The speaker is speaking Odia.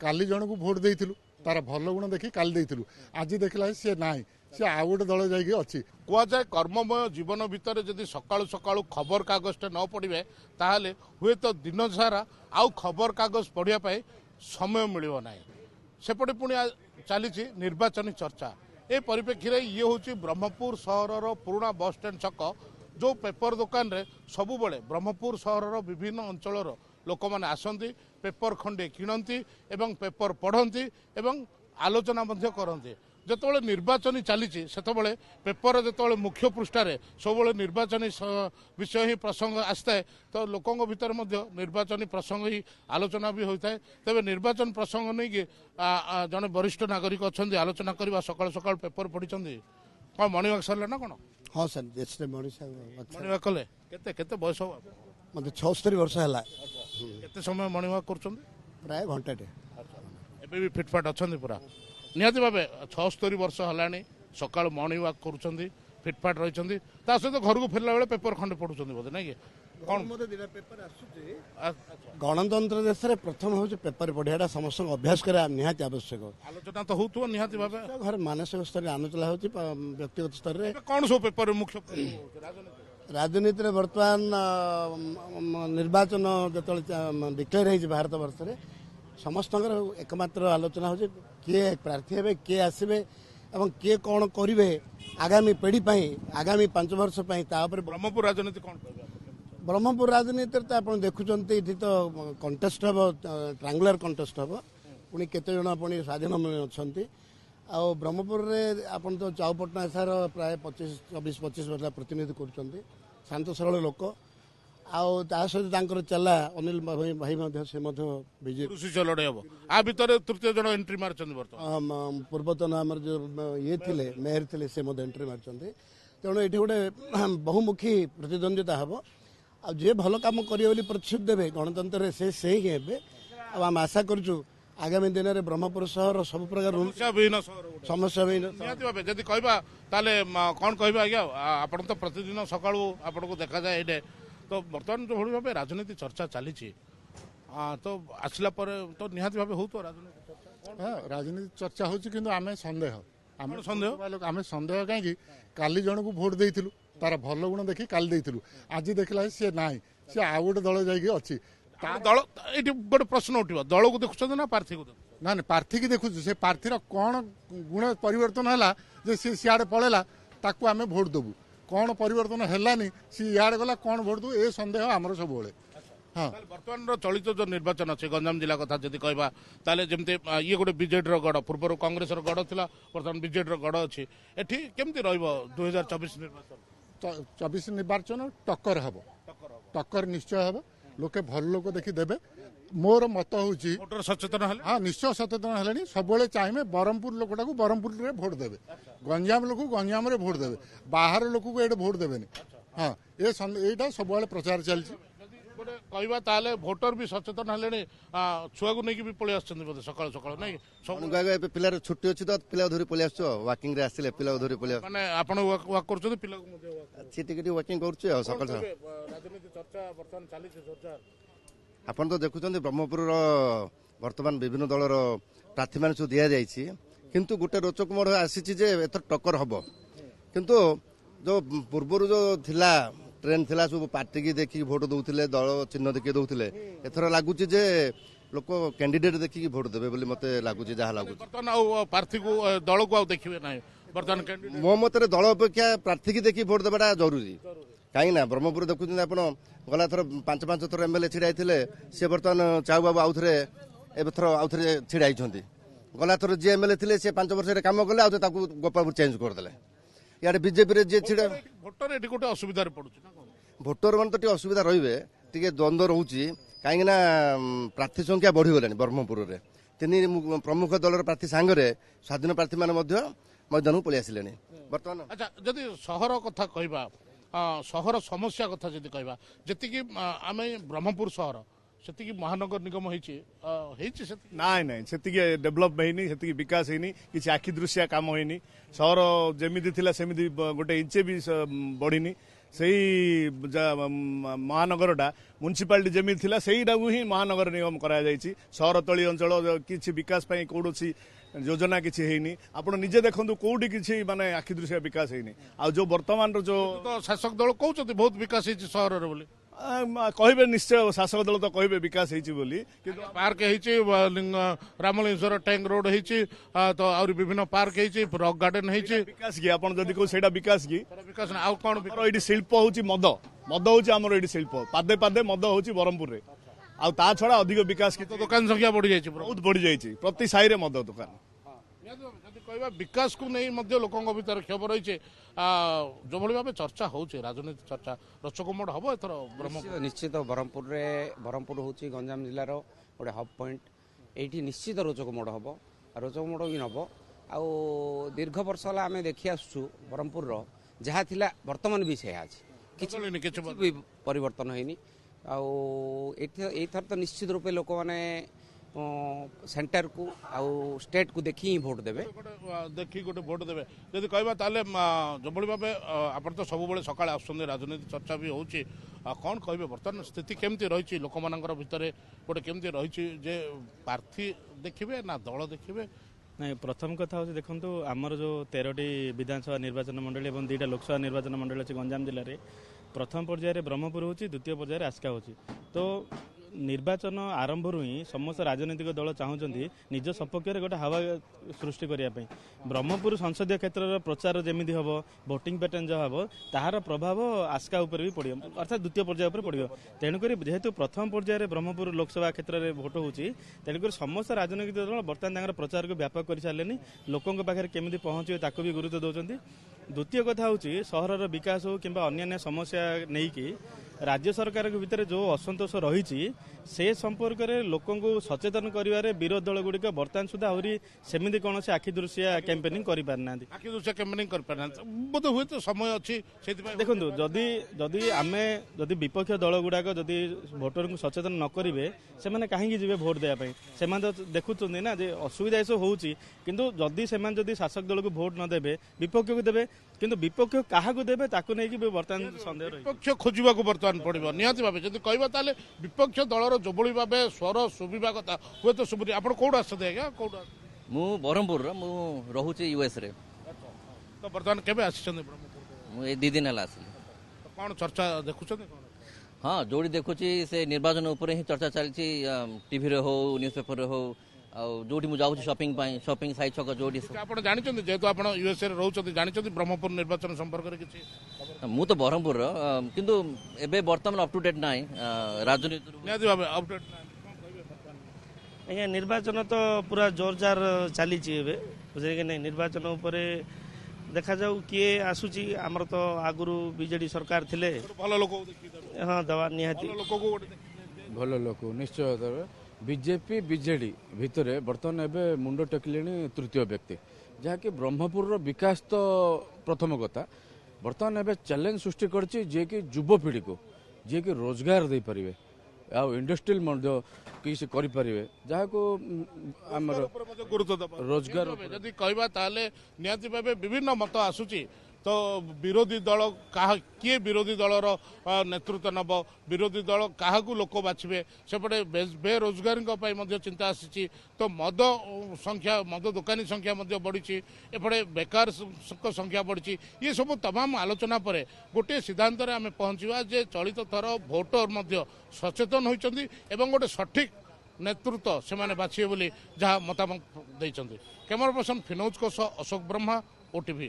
काली जन को भोट देइथिलु तार भल गुण देखि काली देइथिलु आज देखला से नाही से आ गोटे दल जाइए अच्छी कह जाए कर्ममय जीवन भितर जदि सकाळु सकाळु खबर कागजटे न पढ़े ताहले हुए तो दिन सारा आउ खबर कागज पढ़िया पाई समय मिलिବ ନାହିଁ सेपटे पुणी चली निर्वाचन चर्चा ए परिप्रेक्षी में ये हूँ ब्रह्मपुर सहर पुराना बस स्टैंड छक जो पेपर दुकान रे सबुबले ब्रह्मपुर सहर विभिन्न अंचल लोक मैंने आसती पेपर खंडे किणती एवं पेपर पढ़ती एवं आलोचना करती जिते निर्वाचन चली से पेपर जो मुख्य पृष्ठार सब निर्वाचन विषय ही प्रसंग आसता है तो लोकों भितर निर्वाचन प्रसंग ही आलोचना भी होता है तेज निर्वाचन प्रसंग नहीं कि जड़े वरिष्ठ नागरिक अच्छा आलोचना करवा सकाल सकाल पेपर पढ़ी कौन मॉर्निंग वॉक सरला ना कौन हाँ सर मॉर्निंग वॉक कले केते बयस मत 76 वर्ष है केते समय मॉर्निंग वॉक कर प्राय घंटे एबे भी फिटफाट अच्छा पूरा निहाती भाव 76 वर्ष है सका मॉर्निंग वॉक कर फिटफाट रही सहित घर को फेरला बेले पेपर खंडे पढ़ुं बोधे ना कि कौन गणतंत्र देश में प्रथम हूँ पेपर पढ़िया समस्त अभ्यास करा निहाती आवश्यक आलोचना तो हो निहाती भाव घर मानसिक स्तर में आलोचना हो व्यक्तिगत स्तर में कौन सब पेपर मुख्य राजनीति में बर्तमान निर्वाचन जो डिक्लेयर हो भारत वर्ष में समस्त एकमात्र आलोचना हो किए प्रार्थी हे किए आसबे एवं किए कौन करेंगे आगामी पीढ़ी आगामी 5 वर्ष ब्रह्मपुर राजनीति कौन ब्रह्मपुर राजनीति तो आप देखुंत ये तो कंटेस्ट हम ट्रांगुलर कंटेस्ट हम पुणी केते जन पुणी स्वाधीन अच्छा आ ब्रह्मपुर में आप तो चाउपटना सार प्राय 24-25 वर्ष प्रतिनिधि कर शांत सरल लोक सहित चला अनिल भाई बीजेपी लड़े हम आ भर तृतीय जन एंट्री मार्च पूर्वतन आमर जो ये थे मेयर थे से एंट्री मार्च तेणु ये गोटे बहुमुखी प्रतिद्वंदिता हम जे भल कम करेंगे प्रतिश्रुति देवे गणतंत्र से ही हे आम आशा करूँ आगामी दिन में ब्रह्मपुर सहर सब प्रकार समस्या जदि कहवा कौन कह आज्ञा आप तो प्रतिदिन सका आपन को देखा जाए ये तो बर्तमान जो भाई भाव राजनीति चर्चा चली तो आसला तो निहाती भाव हो तो राजनीति चर्चा राजनीति चर्चा हो आम सन्देह आम सन्देह कहीं काली जन को भोट देइथिलु तार भल गुण देखि काली देइथिलु आज देखला से नाही से आ गोटे दल जाइए अच्छी दल ये गोटे प्रश्न उठो दल को देखुं ना प्रार्थी को ना ना प्रार्थी की देखु से प्रार्थीर कौन गुण परिवर्तन है जे सी सियाड़े पड़ेला ताकू आम भोट देवु कौन परिवर्तन है सी इे गला कौन भोट दू ए सन्देह आमर सब हाँ बर्तमान चलित जो निर्वाचन अच्छे गंजाम जिला कथा जब कहवा जमती ये गोटे बीजेडी गढ़ पूर्व कांग्रेस गढ़ था बर्तमान बीजेडी गढ़ अच्छी एटी केमती रहा 2024 निर्वाचन टक्कर हम टक्कर निश्चय हम लोके भल लोक देखी देवे मोर मत हूँ सचेतन हाँ निश्चय सचेतन है सब चाहिए ब्रह्मपुर लोकटा को ब्रह्मपुर में भोट देवे गंजाम लोक गंजाम भोट देवे बाहर लोक को ये भोट देवे हाँ ये सब प्रचार चलती कहवा ताले भोटर भी सचेतन है छुआ को लेकिन पलि आस सकाल सकाल नहीं पिलार छुट्टी अच्छी तो पिला धरी पलि आस वाकिंग रे आसिले पिला धरी पलि माने आपण वाक करछो पिला को टिके वाकिंग करछु सकाल राजनीति चर्चा बर्तमान चली चर्चा आपण तो देखुछन्ते ब्रह्मपुर वर्तमान विभिन्न दलर प्रार्थी मान सब दिया जाइछि किंतु गोटे रोचक मोड़ आसी जे एथर टक्कर हबो किंतु जो पूर्व जो थिला ट्रेन थिला सब पार्टी की देखिए भोट दौले दल चिन्ह देखिए दौले एथर लगुच जे लोक कैंडिडेट देखिए भोट देवे बोली मते लगुच जहाँ लगुच प्रार्थी को दल को देखिए ना बर्तमान मो मत दल अपेक्षा प्रार्थी की देखिए भोट देवाटा जरूरी कहीं ना ब्रह्मपुर देखुं आप गला थर 5 थर एमएलए छिड़ा सी बर्तमान चाऊ बाबू आउ थे एथर आउ थे छिड़ा गला थर जी एमएलए थे सी 5 वर्ष कम कले आउ गोपालपुर चेंज करदे इे बीजेपी जी छिड़ा भोटर ये गोटे असुविधा पड़ुछ भोटर मान तो असुविधा रे टे द्वंद्व रोचे कहीं प्रार्थी संख्या बढ़ीगला ब्रह्मपुर में 3 प्रमुख दलर प्रार्थी सांगे स्वाधीन प्रार्थी मैंने मैदान को पलि आसिले बर्तमान अच्छा जदि सहर कथा कहवा सहर समस्या कथा जदि कहवा जी आम ब्रह्मपुर सहर से महानगर निगम नाई नाई से डेभलप होनी से विकास होनी किसी आखि दृश्य काम होनी सहर जमी थी सेमती गोटे इंचे भी बढ़नी ସେଇ ମହାନଗରଟା ମ୍ୟୁନିସିପାଲିଟି ଯେମିତି ଥିଲା ସେଇଟାକୁ ହିଁ ମହାନଗର ନିଗମ କରାଯାଇଛି। ସହରତଳି ଅଞ୍ଚଳ କିଛି ବିକାଶ ପାଇଁ କୌଣସି ଯୋଜନା କିଛି ହେଇନି। ଆପଣ ନିଜେ ଦେଖନ୍ତୁ କୋଉଠି କିଛି ମାନେ ଆଖି ଦୃଶିଆ ବିକାଶ ହେଇନି। ଆଉ ଯୋଉ ବର୍ତ୍ତମାନର ଯୋଉ ତ ଶାସକ ଦଳ କହୁଛନ୍ତି ବହୁତ ବିକାଶ ହେଇଛି ସହରରେ ବୋଲି। କହିବେ ନିଶ୍ଚୟ, ଶାସକ ଦଳ ତ କହିବେ ବିକାଶ ହେଇଛି ବୋଲି, କିନ୍ତୁ ପାର୍କ ହେଇଛି, ରାମଲିଙ୍ଗେଶ୍ୱର ଟ୍ୟାଙ୍କ ରୋଡ ହେଇଛି, ତ ଆହୁରି ବିଭିନ୍ନ ପାର୍କ ହେଇଛି, ରକ୍ ଗାର୍ଡେନ ହେଇଛି। ବିକାଶ କି ଆପଣ ଯଦି କହୁ ସେଇଟା ବିକାଶ କି? ବିକାଶ ଆଉ କଣ? ଆମର ଏଇଠି ଶିଳ୍ପ ହଉଛି ମଦ ହଉଛି ଆମର ଏଇଠି ଶିଳ୍ପ, ପାଦେ ପାଦେ ମଦ ହଉଛି ବ୍ରହ୍ମପୁରରେ। ଆଉ ତା ଛଡା ଅଧିକ ବିକାଶ କି? ଦୋକାନ ସଂଖ୍ୟା ବଢି ଯାଇଛି, ବହୁତ ବଢି ଯାଇଛି, ପ୍ରତି ସାହିରେ ମଦ ଦୋକାନ। ଯଦି କହିବା ବିକାଶକୁ ନେଇ ମଧ୍ୟ ଲୋକଙ୍କ ଭିତରେ କ୍ଷୋଭ ରହିଛି। ଯେଉଁଭଳି ଭାବେ ଚର୍ଚ୍ଚା ହେଉଛି, ରାଜନୀତି ଚର୍ଚ୍ଚା, ରୋଚକମୋଡ଼ ହବ ଏଥର ବ୍ରହ୍ମପୁର। ନିଶ୍ଚିତ ବ୍ରହ୍ମପୁର ହେଉଛି ଗଞ୍ଜାମ ଜିଲ୍ଲାର ଗୋଟେ ହବ୍ ପଏଣ୍ଟ। ଏଇଠି ନିଶ୍ଚିତ ରୋଚକମୋଡ଼ ହବ, ରୋଚକମୋଡ଼ ବି ନେବ। ଆଉ ଦୀର୍ଘ ବର୍ଷ ହେଲା ଆମେ ଦେଖି ଆସୁଛୁ ବ୍ରହ୍ମପୁରର ଯାହା ଥିଲା ବର୍ତ୍ତମାନ ବି ସେୟା ଅଛି, କିଛି ବି ପରିବର୍ତ୍ତନ ହେଇନି। ଆଉ ଏଇଥର ତ ନିଶ୍ଚିତ ରୂପେ ଲୋକମାନେ ସେଣ୍ଟରକୁ ଆଉ ଷ୍ଟେଟକୁ ଦେଖି ହିଁ ଭୋଟ ଦେବେ, ଦେଖି ଗୋଟେ ଭୋଟ ଦେବେ। ଯଦି କହିବା ତାହେଲେ ଯେଉଁଭଳି ଭାବେ ଆପଣ ତ ସବୁବେଳେ ସକାଳେ ଆସୁଛନ୍ତି, ରାଜନୀତି ଚର୍ଚ୍ଚା ବି ହେଉଛି, କ'ଣ କହିବେ ବର୍ତ୍ତମାନ ସ୍ଥିତି କେମିତି ରହିଛି ଲୋକମାନଙ୍କର ଭିତରେ? ଗୋଟେ କେମିତି ରହିଛି ଯେ ପ୍ରାର୍ଥୀ ଦେଖିବେ ନା ଦଳ ଦେଖିବେ? ନାଇଁ, ପ୍ରଥମ କଥା ହେଉଛି ଦେଖନ୍ତୁ, ଆମର ଯେଉଁ 13ଟି ବିଧାନସଭା ନିର୍ବାଚନ ମଣ୍ଡଳୀ ଏବଂ 2ଟା ଲୋକସଭା ନିର୍ବାଚନ ମଣ୍ଡଳୀ ଅଛି ଗଞ୍ଜାମ ଜିଲ୍ଲାରେ। ପ୍ରଥମ ପର୍ଯ୍ୟାୟରେ ବ୍ରହ୍ମପୁର ହେଉଛି, ଦ୍ୱିତୀୟ ପର୍ଯ୍ୟାୟରେ ଆସ୍କା ହେଉଛି। ତ ନିର୍ବାଚନ ଆରମ୍ଭରୁ ହିଁ ସମସ୍ତ ରାଜନୈତିକ ଦଳ ଚାହୁଁଛନ୍ତି ନିଜ ସପକ୍ଷରେ ଗୋଟେ ହାୱା ସୃଷ୍ଟି କରିବା ପାଇଁ। ବ୍ରହ୍ମପୁର ସଂସଦୀୟ କ୍ଷେତ୍ରର ପ୍ରଚାର ଯେମିତି ହେବ, ଭୋଟିଂ ପ୍ୟାଟର୍ନ ଯାହା ହେବ, ତାହାର ପ୍ରଭାବ ଆସ୍କା ଉପରେ ବି ପଡ଼ିବ, ଅର୍ଥାତ୍ ଦ୍ୱିତୀୟ ପର୍ଯ୍ୟାୟ ଉପରେ ପଡ଼ିବ। ତେଣୁକରି ଯେହେତୁ ପ୍ରଥମ ପର୍ଯ୍ୟାୟରେ ବ୍ରହ୍ମପୁର ଲୋକସଭା କ୍ଷେତ୍ରରେ ଭୋଟ ହେଉଛି, ତେଣୁକରି ସମସ୍ତ ରାଜନୈତିକ ଦଳ ବର୍ତ୍ତମାନ ତାଙ୍କର ପ୍ରଚାରକୁ ବ୍ୟାପକ କରିସାରିଲେନି। ଲୋକଙ୍କ ପାଖରେ କେମିତି ପହଞ୍ଚିବେ ତାକୁ ବି ଗୁରୁତ୍ୱ ଦେଉଛନ୍ତି। ଦ୍ୱିତୀୟ କଥା ହେଉଛି ସହରର ବିକାଶ ହେଉ କିମ୍ବା ଅନ୍ୟାନ୍ୟ ସମସ୍ୟା ନେଇକି ରାଜ୍ୟ ସରକାରଙ୍କ ଭିତରେ ଯେଉଁ ଅସନ୍ତୋଷ ରହିଛି ସେ ସମ୍ପର୍କରେ ଲୋକଙ୍କୁ ସଚେତନ କରିବାରେ ବିରୋଧୀ ଦଳ ଗୁଡ଼ିକ ବର୍ତ୍ତମାନ ସୁଦ୍ଧା ଆହୁରି ସେମିତି କୌଣସି ଆଖି ଦୃଶିଆ କ୍ୟାମ୍ପେନିଂ କରିପାରିନାହାନ୍ତି। ଆଖି ଦୃଶିଆ କ୍ୟାମ୍ପେନିଂ କରିପାରିନାହାନ୍ତି, ବୋଧେ ହୁଏତ ସମୟ ଅଛି ସେଥିପାଇଁ। ଦେଖନ୍ତୁ, ଯଦି ବିପକ୍ଷ ଦଳ ଗୁଡ଼ାକ ଯଦି ଭୋଟରଙ୍କୁ ସଚେତନ ନ କରିବେ, ସେମାନେ କାହିଁକି ଯିବେ ଭୋଟ ଦେବା ପାଇଁ? ସେମାନେ ତ ଦେଖୁଛନ୍ତି ନା ଯେ ଅସୁବିଧା ଏସବୁ ହେଉଛି, କିନ୍ତୁ ସେମାନେ ଯଦି ଶାସକ ଦଳକୁ ଭୋଟ ନ ଦେବେ, ବିପକ୍ଷକୁ ଦେବେ, କିନ୍ତୁ ବିପକ୍ଷ କାହାକୁ ଦେବେ ତାକୁ ନେଇକି ବର୍ତ୍ତମାନ ସନ୍ଦେହ ରହିଛି। ବିପକ୍ଷ ଖୋଜିବାକୁ ବର୍ତ୍ତମାନ ପଡ଼ିବ ନିହାତି ଭାବେ। ଯଦି କହିବା ତାହେଲେ ବିପକ୍ଷ ଦଳର ଯେଭଳି ଭାବେ ସ୍ୱର ଶୁଭିବା କଥା ହୁଏତ ଶୁଭୁନି। ଆପଣ କୋଉଠୁ ଆସୁଛନ୍ତି ଆଜ୍ଞା? କୋଉଠୁ? ମୁଁ ବ୍ରହ୍ମପୁରର, ମୁଁ ରହୁଛି ୟୁଏସ୍ରେ। ତ ବର୍ତ୍ତମାନ କେବେ ଆସିଛନ୍ତି ବ୍ରହ୍ମପୁର? ମୁଁ ଏଇ 2 ଦିନ ହେଲା ଆସିଲି। କ'ଣ ଚର୍ଚ୍ଚା ଦେଖୁଛନ୍ତି? ହଁ, ଯୋଉଠି ଦେଖୁଛି ସେ ନିର୍ବାଚନ ଉପରେ ହିଁ ଚର୍ଚ୍ଚା ଚାଲିଛି, ଟିଭିରେ ହଉ, ନ୍ୟୁଜ୍ ପେପରରେ ହଉ, ଆଉ ଯୋଉଠି ମୁଁ ଯାଉଛି ସପିଂ ପାଇଁ, ସପିଂ ସାଇ ଛକ ଯୋଉଠି। ଆପଣ ଜାଣିଛନ୍ତି, ଯେହେତୁ ଆପଣ ୟୁଏସ୍ଏରେ ରହୁଛନ୍ତି, ଜାଣିଛନ୍ତି ବ୍ରହ୍ମପୁର ନିର୍ବାଚନ ସମ୍ପର୍କରେ କିଛି? ମୁଁ ତ ବ୍ରହ୍ମପୁରର, କିନ୍ତୁ ଏବେ ବର୍ତ୍ତମାନ ଅପ୍ ଟୁ ଡେଟ୍ ନାହିଁ ରାଜନୀତିରୁ। ନିହାତି ଭାବେ ଅପଡେଟ୍ ନାହିଁ। ଆଜ୍ଞା, ନିର୍ବାଚନ ତ ପୁରା ଜୋରଜାର ଚାଲିଛି ଏବେ, ବୁଝିଲେ କି ନାହିଁ? ନିର୍ବାଚନ ଉପରେ ଦେଖାଯାଉ କିଏ ଆସୁଛି। ଆମର ତ ଆଗରୁ ବିଜେଡି ସରକାର ଥିଲେ, ଭଲ ଲୋକ ହଁ ଦେବା ନିହାତି। ଭଲ ଲୋକ ନିଶ୍ଚୟ ଦେବେ। ବିଜେପି ବିଜେଡି ଭିତରେ ବର୍ତ୍ତମାନ ଏବେ ମୁଣ୍ଡ ଟେକିଲେଣି ତୃତୀୟ ବ୍ୟକ୍ତି, ଯାହାକି ବ୍ରହ୍ମପୁରର ବିକାଶ ତ ପ୍ରଥମ କଥା। ବର୍ତ୍ତମାନ ଏବେ ଚ୍ୟାଲେଞ୍ଜ ସୃଷ୍ଟି କରିଛି ଯିଏକି ଯୁବପିଢ଼ିକୁ, ଯିଏକି ରୋଜଗାର ଦେଇପାରିବେ ଆଉ ଇଣ୍ଡଷ୍ଟ୍ରିଆଲ ମଧ୍ୟ କିଛି କରିପାରିବେ, ଯାହାକୁ ଆମର ରୋଜଗାର। ଯଦି କହିବା ତାହେଲେ ନିହାତି ଭାବେ ବିଭିନ୍ନ ମତ ଆସୁଛି। ତ ବିରୋଧୀ ଦଳ କିଏ ବିରୋଧୀ ଦଳର ନେତୃତ୍ୱ ନେବ, ବିରୋଧୀ ଦଳ କାହାକୁ ଲୋକ ବାଛିବେ, ସେପଟେ ବେରୋଜଗାରୀଙ୍କ ପାଇଁ ମଧ୍ୟ ଚିନ୍ତା ଆସିଛି। ତ ମଦ ଦୋକାନୀ ସଂଖ୍ୟା ମଧ୍ୟ ବଢ଼ିଛି, ଏପଟେ ବେକାରଙ୍କ ସଂଖ୍ୟା ବଢ଼ିଛି। ଇଏ ସବୁ ତମାମ ଆଲୋଚନା ପରେ ଗୋଟିଏ ସିଦ୍ଧାନ୍ତରେ ଆମେ ପହଞ୍ଚିବା ଯେ ଚଳିତ ଥର ଭୋଟର ମଧ୍ୟ ସଚେତନ ହୋଇଛନ୍ତି ଏବଂ ଗୋଟେ ସଠିକ୍ ନେତୃତ୍ୱ ସେମାନେ ବାଛିବେ ବୋଲି ଯାହା ମତାମତ ଦେଇଛନ୍ତି। କ୍ୟାମେରା ପର୍ସନ ଫିନୋଜଙ୍କ ସହ ଅଶୋକ ବ୍ରହ୍ମା, OTV।